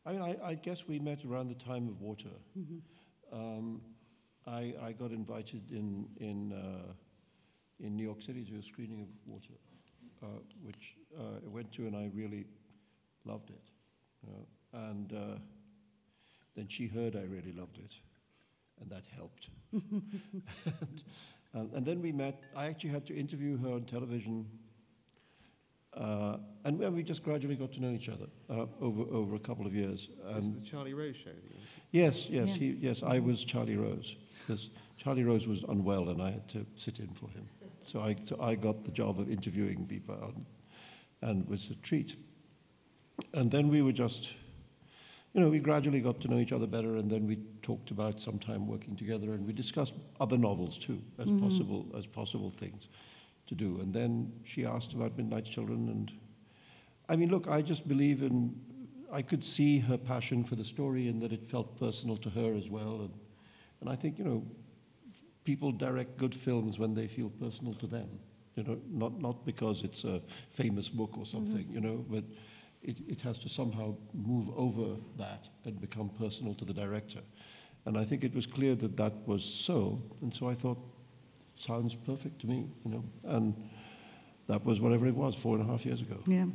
I mean, I guess we met around the time of Water. I got invited in New York City to a screening of Water, which I went to, and I really loved it. And then she heard I really loved it, and that helped. And then we met. I actually had to interview her on television, and we just gradually got to know each other over a couple of years. This is the Charlie Rose show? Yes, yes, I was Charlie Rose, because Charlie Rose was unwell, and I had to sit in for him. So I got the job of interviewing Deepa, and it was a treat. And then we were just, we gradually got to know each other better, and then we talked about some time working together, and we discussed other novels too, as possible things to do. And then she asked about Midnight Children, and I mean, look, I just believe I could see her passion for the story, and that it felt personal to her as well. And I think, people direct good films when they feel personal to them, not because it's a famous book or something, but it has to somehow move over that and become personal to the director. And I think it was clear that that was so, and so I thought, sounds perfect to me, and that was whatever it was, 4.5 years ago. Yeah.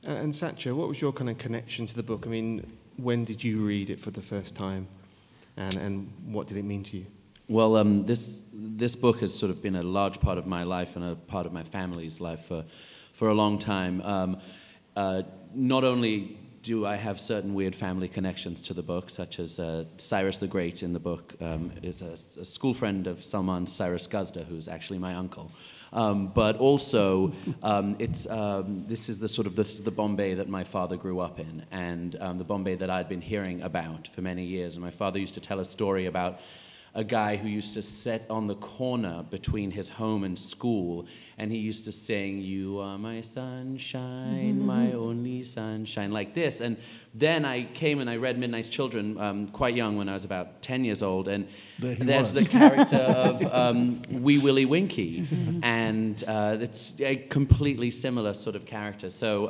And Satya, what was your kind of connection to the book? I mean, when did you read it for the first time, and what did it mean to you? Well, this book has sort of been a large part of my life and a part of my family's life for a long time. Not only do I have certain weird family connections to the book, such as Cyrus the Great in the book is a school friend of Salman, Cyrus Gazda, who's actually my uncle. But also, this is the Bombay that my father grew up in, and the Bombay that I'd been hearing about for many years. And my father used to tell a story about a guy who used to sit on the corner between his home and school, and he used to sing, "You are my sunshine, my only sunshine," like this. And then I came and I read Midnight Children quite young, when I was about 10 years old, and there's the character of Wee Willie Winkie, and it's a completely similar sort of character. So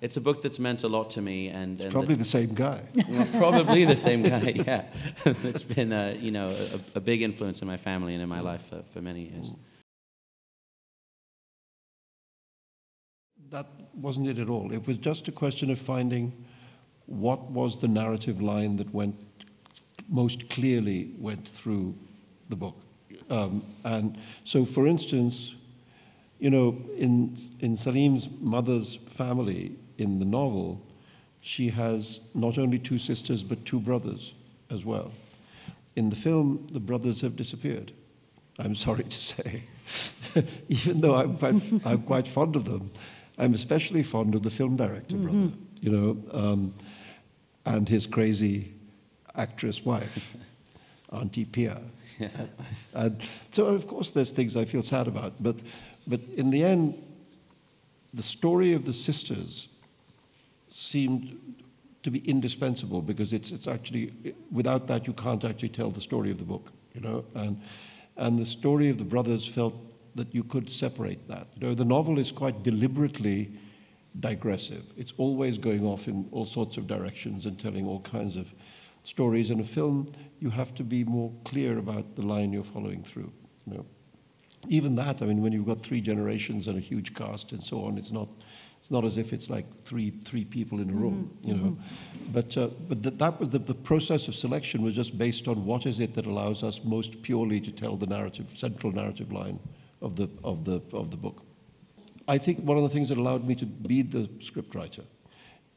it's a book that's meant a lot to me, and it's probably the same guy. Well, probably the same guy. Yeah, it's been a big influence in my family and in my life for many years. That wasn't it at all. It was just a question of finding what was the narrative line that most clearly went through the book. And so, for instance, in Salim's mother's family in the novel, she has not only 2 sisters but 2 brothers as well. In the film, the brothers have disappeared, I'm sorry to say. Even though I'm quite fond of them, I'm especially fond of the film director brother, and his crazy actress wife, Auntie Pia. Yeah. And so, of course, there's things I feel sad about, but in the end, the story of the sisters seemed to be indispensable, because it's actually, without that you can't actually tell the story of the book, and the story of the brothers felt that you could separate that. The novel is quite deliberately digressive. It's always going off in all sorts of directions and telling all kinds of stories. In a film, you have to be more clear about the line you're following through. Even that, I mean, when you've got 3 generations and a huge cast and so on, it's not as if it's like three people in a room, But that was the process of selection was just based on what is it that allows us most purely to tell the central narrative line of the book. I think one of the things that allowed me to be the scriptwriter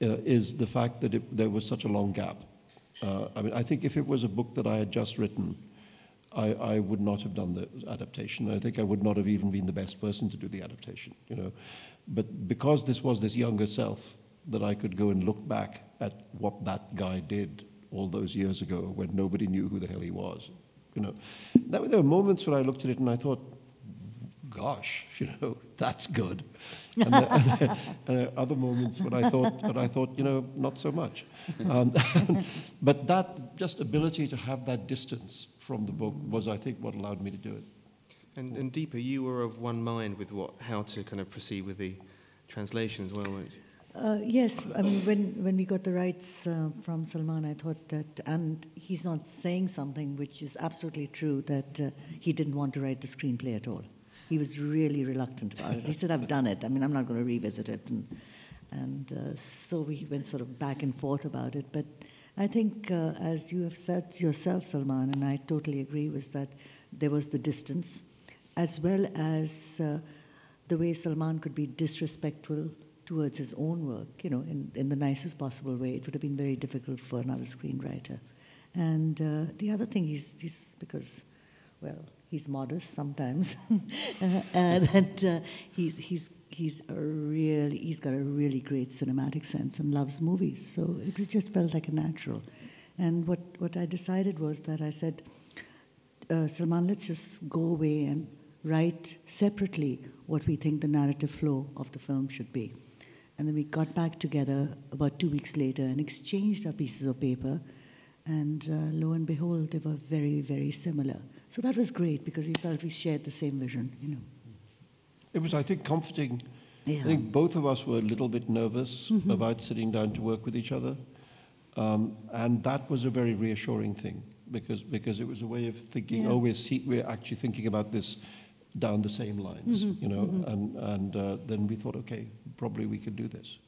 is the fact that there was such a long gap. I mean, I think if it was a book that I had just written, I would not have done the adaptation. I think I would not have even been the best person to do the adaptation, But because this was this younger self, that I could go and look back at what that guy did all those years ago when nobody knew who the hell he was, There were moments when I looked at it and I thought, gosh, that's good. And there are other moments when I thought, not so much. But that just ability to have that distance from the book was, I think, what allowed me to do it. And Deepa, you were of one mind with how to kind of proceed with the translation as well, weren't you? Yes, I mean, when we got the rights from Salman, I thought that, and he's not saying something which is absolutely true, that he didn't want to write the screenplay at all. He was really reluctant about it. He said, I've done it. I mean, I'm not going to revisit it. And so we went sort of back and forth about it. But I think, as you have said yourself, Salman, and I totally agree, was that there was the distance, as well as the way Salman could be disrespectful towards his own work, you know, in the nicest possible way. It would have been very difficult for another screenwriter. And the other thing is because, well, he's modest sometimes, that he's got a really great cinematic sense and loves movies. So it just felt like a natural. And what I decided was that I said, Salman, let's just go away and write separately what we think the narrative flow of the film should be. And then we got back together about 2 weeks later and exchanged our pieces of paper. And lo and behold, they were very, very similar. So that was great because we felt we shared the same vision, you know. It was, I think, comforting. Yeah. I think both of us were a little bit nervous about sitting down to work with each other. And that was a very reassuring thing because it was a way of thinking, oh, we're actually thinking about this down the same lines, you know, and then we thought, okay, probably we could do this.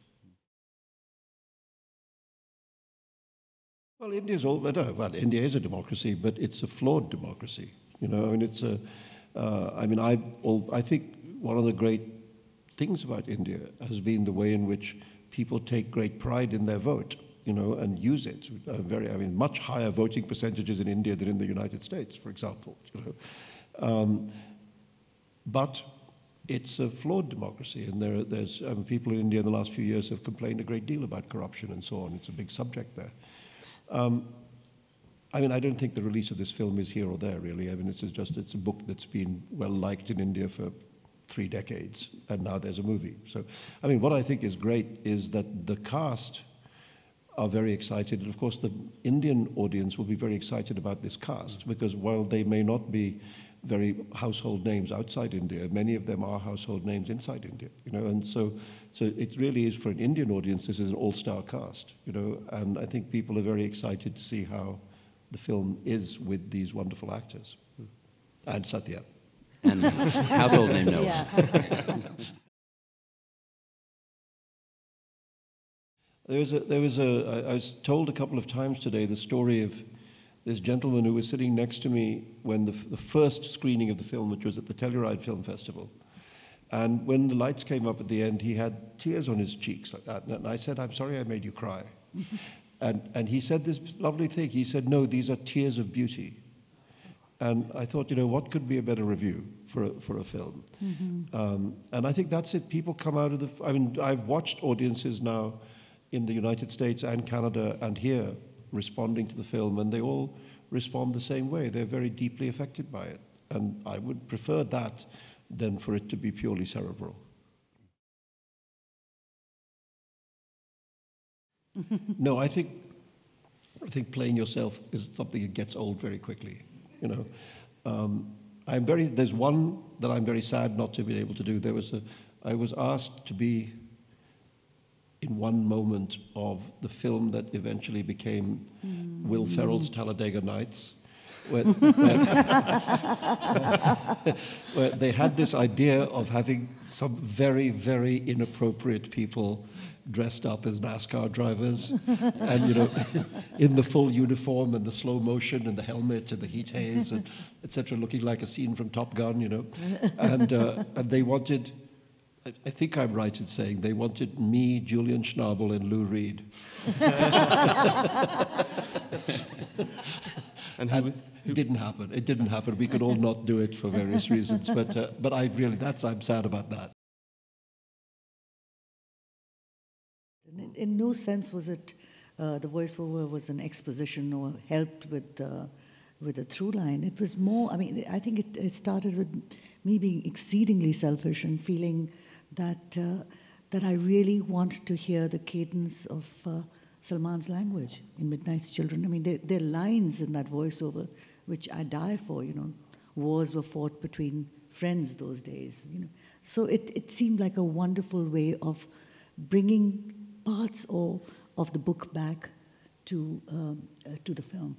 Well, India is a democracy, but it's a flawed democracy. You know, I mean, I think one of the great things about India has been the way in which people take great pride in their vote, you know, and use it. Much higher voting percentages in India than in the United States, for example, you know. But it's a flawed democracy, and there's people in India in the last few years have complained a great deal about corruption and so on. It's a big subject there. I mean, I don't think the release of this film is here or there, really. I mean, it's a book that's been well-liked in India for 3 decades, and now there's a movie. So, I mean, what I think is great is that the cast are very excited, and of course the Indian audience will be very excited about this cast, because while they may not be very household names outside India, many of them are household names inside India, you know, and so it really is, for an Indian audience, this is an all-star cast, you know, and I think people are very excited to see how the film is with these wonderful actors. And Satya. And household name knows. Yeah. I was told a couple of times today the story of this gentleman who was sitting next to me when the first screening of the film, which was at the Telluride Film Festival. And when the lights came up at the end, he had tears on his cheeks like that. And I said, I'm sorry I made you cry. and he said this lovely thing. He said, no, these are tears of beauty. And I thought, you know, what could be a better review for a film? And I think that's it. People come out of I mean, I've watched audiences now in the United States and Canada and here responding to the film, and they all respond the same way. They're very deeply affected by it. And I would prefer that than for it to be purely cerebral. No, I think playing yourself is something that gets old very quickly, you know. There's one that I'm very sad not to be able to do. I was asked to be in one moment of the film that eventually became Will Ferrell's Talladega Nights, where they had this idea of having some very, very inappropriate people dressed up as NASCAR drivers, and, you know, in the full uniform and the slow motion and the helmet and the heat haze and etc., looking like a scene from Top Gun, you know, and they wanted. I think I'm right in saying they wanted me, Julian Schnabel, and Lou Reed. And it didn't happen. It didn't happen. We could all not do it for various reasons. But I'm sad about that. In no sense was it the voiceover was an exposition or helped with a through line. It was more. I mean, I think it started with me being exceedingly selfish and feeling that I really want to hear the cadence of Salman's language in Midnight's Children. I mean, there are lines in that voiceover which I die for, you know. Wars were fought between friends those days, you know. So it seemed like a wonderful way of bringing parts of the book back to the film.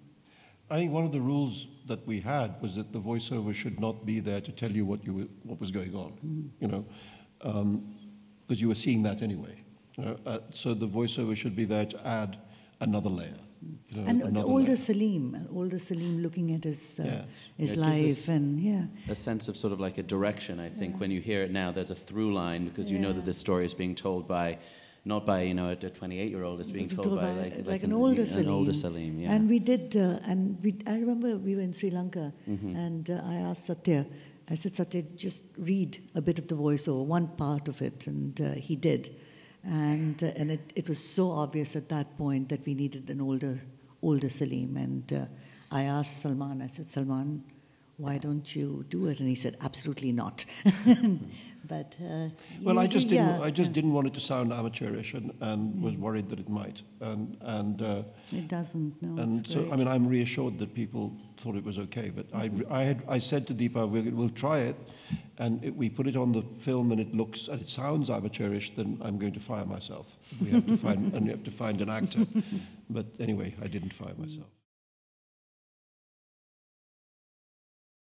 I think one of the rules that we had was that the voiceover should not be there to tell you what was going on, you know, because you were seeing that anyway. So the voiceover should be there to add another layer. You know, And older Salim looking at his life, and a sense of sort of like a direction. I think when you hear it now, there's a through line, because you know that this story is being told by, not by, you know, a 28-year-old. It's being told by like an older Salim. An older Salim, yeah. And we did, I remember we were in Sri Lanka, and I asked Satya. I said, Satya, just read a bit of the voiceover, one part of it, and he did. And it was so obvious at that point that we needed an older Salim. And I asked Salman, I said, Salman, why don't you do it? And he said, absolutely not. But well, I just didn't want it to sound amateurish, and was worried that it might. And it doesn't. No. And so, I mean, I'm reassured that people thought it was okay. But I said to Deepa, we'll try it, and if we put it on the film and it sounds amateurish, then I'm going to fire myself. We have to find an actor. But anyway, I didn't fire myself.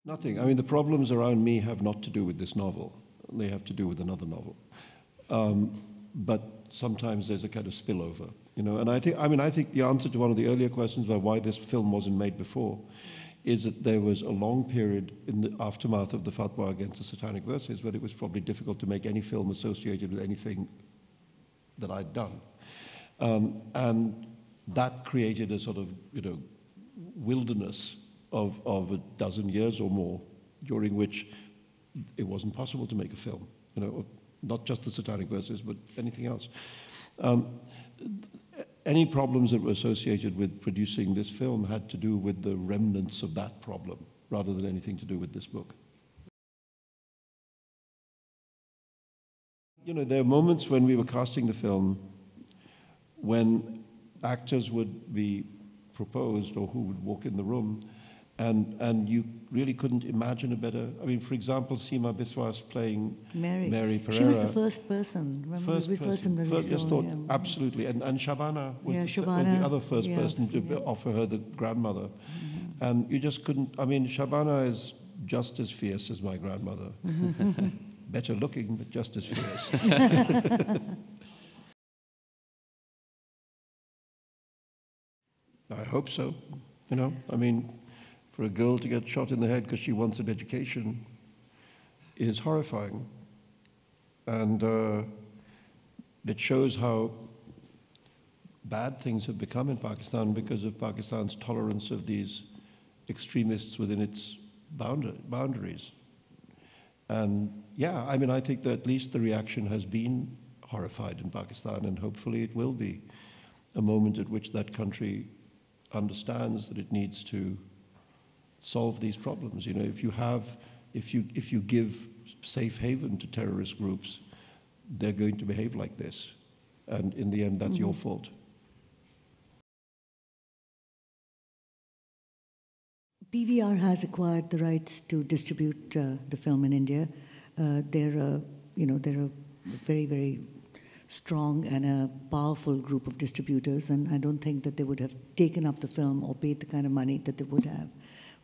Nothing. I mean, the problems around me have not to do with this novel. They have to do with another novel. But sometimes there's a kind of spillover, you know. And I think the answer to one of the earlier questions about why this film wasn't made before is that there was a long period in the aftermath of the fatwa against the Satanic Verses where it was probably difficult to make any film associated with anything that I'd done. And that created a sort of, you know, wilderness of a dozen years or more during which it wasn't possible to make a film, you know, not just the Satanic Verses, but anything else. Any problems that were associated with producing this film had to do with the remnants of that problem, rather than anything to do with this book. You know, there are moments when we were casting the film when actors would be proposed or who would walk in the room, and you really couldn't imagine a better. I mean, for example, Seema Biswas playing Mary Pereira. She was the first person. First person. Just thought, absolutely. And Shabana was the other first person to offer her the grandmother. And you just couldn't. I mean, Shabana is just as fierce as my grandmother. Better looking, but just as fierce. I hope so. You know, I mean, for a girl to get shot in the head because she wants an education is horrifying. And it shows how bad things have become in Pakistan because of Pakistan's tolerance of these extremists within its boundaries. And yeah, I mean, I think that at least the reaction has been horrified in Pakistan, and hopefully it will be a moment at which that country understands that it needs to solve these problems. You know, if you give safe haven to terrorist groups, they're going to behave like this, and in the end, that's your fault. PVR has acquired the rights to distribute the film in India. They're a very, very strong and a powerful group of distributors, and I don't think that they would have taken up the film or paid the kind of money that they would have,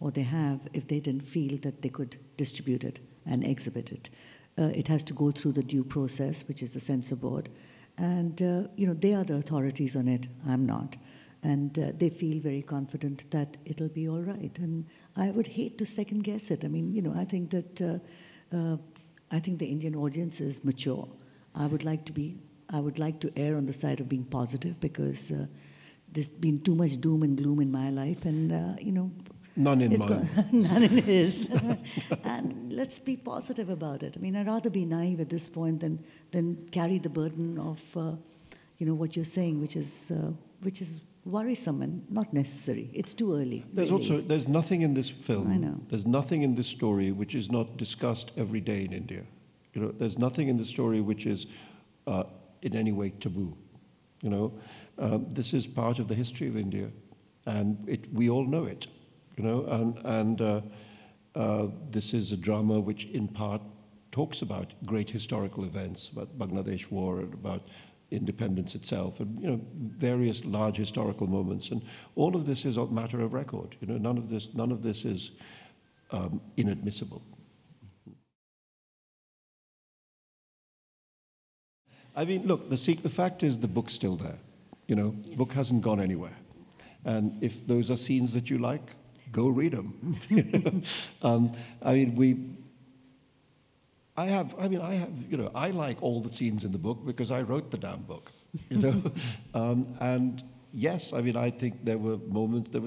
or they have, if they didn't feel that they could distribute it and exhibit it. It has to go through the due process, which is the censor board, and they are the authorities on it. I'm not. And they feel very confident that it'll be all right. And I would hate to second guess it. I mean, I think that the Indian audience is mature. I would like to err on the side of being positive, because there's been too much doom and gloom in my life, and none in mine. None in his. And let's be positive about it. I mean, I'd rather be naive at this point than carry the burden of what you're saying, which is worrisome and not necessary. It's too early. There's nothing in this film. I know. There's nothing in this story which is not discussed every day in India. There's nothing in the story which is in any way taboo. This is part of the history of India, and we all know it. This is a drama which in part talks about great historical events, about Bangladesh war, and about independence itself, and various large historical moments, and all of this is a matter of record. None of this is inadmissible. I mean, look, the fact is the book's still there. The book hasn't gone anywhere, and if those are scenes that you like, go read them. I like all the scenes in the book because I wrote the damn book, and yes, I think there were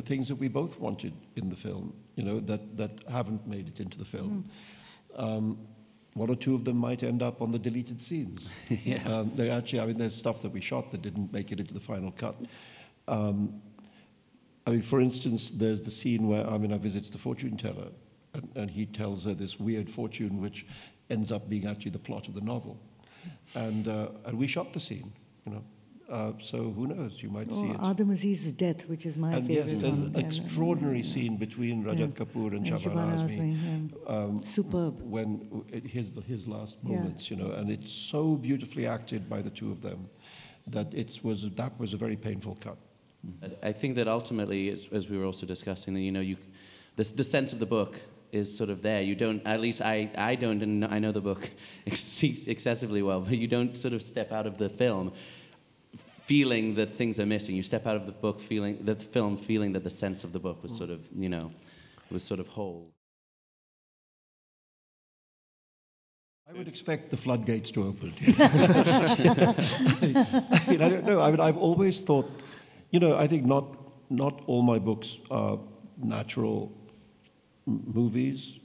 things that we both wanted in the film, that haven't made it into the film. One or two of them might end up on the deleted scenes. Yeah. There's stuff that we shot that didn't make it into the final cut. For instance, there's the scene where Amina visits the fortune teller, and he tells her this weird fortune, which ends up being actually the plot of the novel. And we shot the scene, so who knows, you might see it. Adam Aziz's death, which is my favorite. Yes, there's an extraordinary scene between Rajat Kapoor and Shabana Azmi. Superb. When his last moments, and it's so beautifully acted by the two of them that that was a very painful cut. I think that ultimately, as we were also discussing, that the sense of the book is sort of there. You don't, at least I don't, and I know the book excessively well, but you don't sort of step out of the film feeling that things are missing. You step out of the book feeling that the film feeling that the sense of the book was sort of, was sort of whole. I would expect the floodgates to open. I don't know. I've always thought, I think not all my books are natural movies,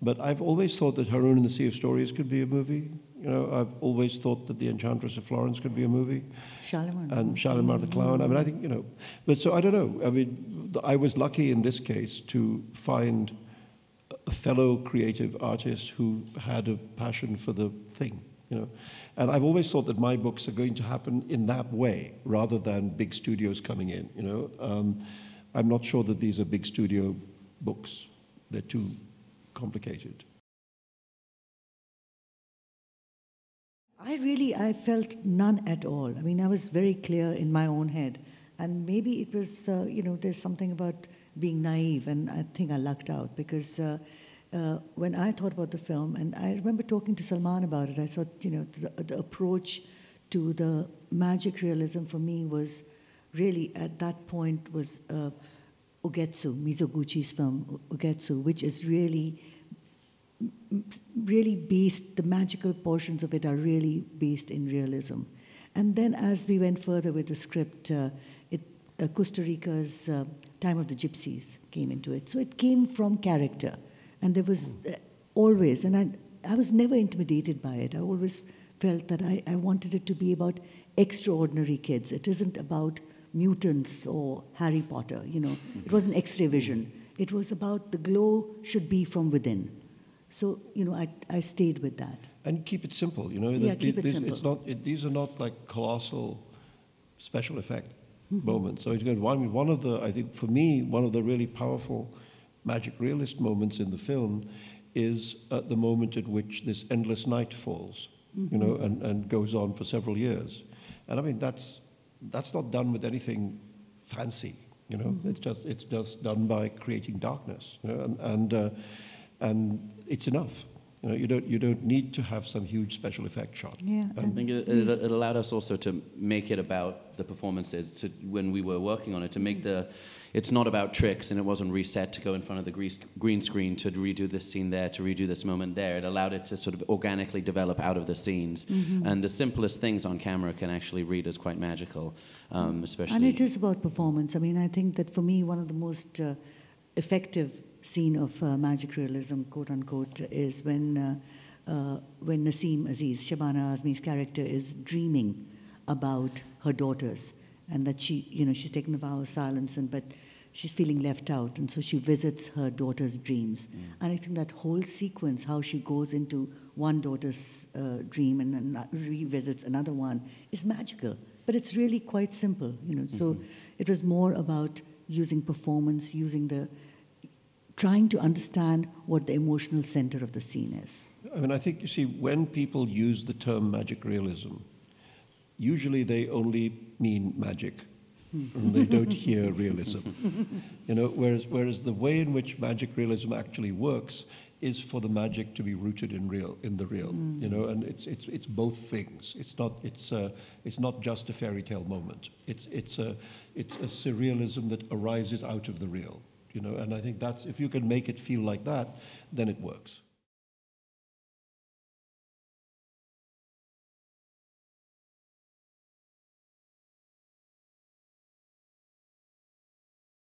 but I've always thought that Haroun and the Sea of Stories could be a movie. I've always thought that The Enchantress of Florence could be a movie. Shalimar. And Shalimar the Clown. I think, but so I don't know. I was lucky in this case to find a fellow creative artist who had a passion for the thing, And I've always thought that my books are going to happen in that way, rather than big studios coming in, I'm not sure that these are big studio books. They're too complicated. I felt none at all. I was very clear in my own head. And maybe it was, there's something about being naive, and I think I lucked out, because when I thought about the film, and I remember talking to Salman about it, I thought, the approach to the magic realism for me was really, at that point, was Ugetsu, Mizoguchi's film, Ugetsu, which is really based, the magical portions of it are really based in realism. And then as we went further with the script, Costa Rica's Time of the Gypsies came into it. So it came from character. And there was always, and I was never intimidated by it. I always felt that I wanted it to be about extraordinary kids. It isn't about mutants or Harry Potter, It wasn't X-ray vision. It was about the glow should be from within. So, I stayed with that. And keep it simple, keep it simple. These are not like colossal special effect moments. So one of the, I think for me, one of the really powerful magic realist moments in the film is at the moment at which this endless night falls, and goes on for several years. And that's not done with anything fancy, It's just done by creating darkness, and it's enough. You don't need to have some huge special effect shot. Yeah, I think it allowed us also to make it about the performances. When we were working on it, to make it's not about tricks, and it wasn't reset to go in front of the green screen to redo this scene there, to redo this moment there. It allowed it to sort of organically develop out of the scenes. And the simplest things on camera can actually read as quite magical, especially. And it is about performance. I think that for me, one of the most effective scene of magic realism, quote unquote, is when Naseem Aziz, Shabana Azmi's character, is dreaming about her daughters, and that she's taken the vow of silence, but she's feeling left out, and so she visits her daughter's dreams. And I think that whole sequence, how she goes into one daughter's dream and then revisits another one, is magical. But it's really quite simple, So it was more about using performance, trying to understand what the emotional center of the scene is. I think, you see, when people use the term magic realism, usually they only mean magic, and they don't hear realism. You know, whereas the way in which magic realism actually works is for the magic to be rooted in the real. You know, and it's both things. It's not just a fairy tale moment. It's a surrealism that arises out of the real. You know, and I think that's, if you can make it feel like that, then it works.